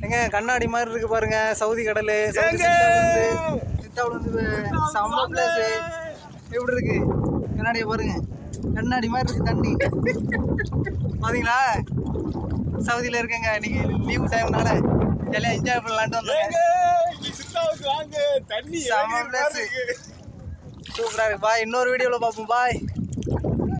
எங்க கண்ணாடி மாதிரி இருக்கு பாருங்க. சவுதி கடல் சித்தாவுல வந்து செம்ம பிளேஸ். எப்படி இருக்கு கண்ணாடியை பாருங்க. கண்ணாடி மாதிரி இருக்கு தண்ணி. பாத்தீங்களா சவுதியில இருக்கேங்க. இன்னைக்கு லீவ் டைம்னால எல்லாம் என்ஜாய் பண்ணலான்ட்டு வந்தாங்க. செம்ம பிளேஸ். சூப்பரா இருக்கு. பாய். இன்னொரு வீடியோல பார்ப்போம். பாய்.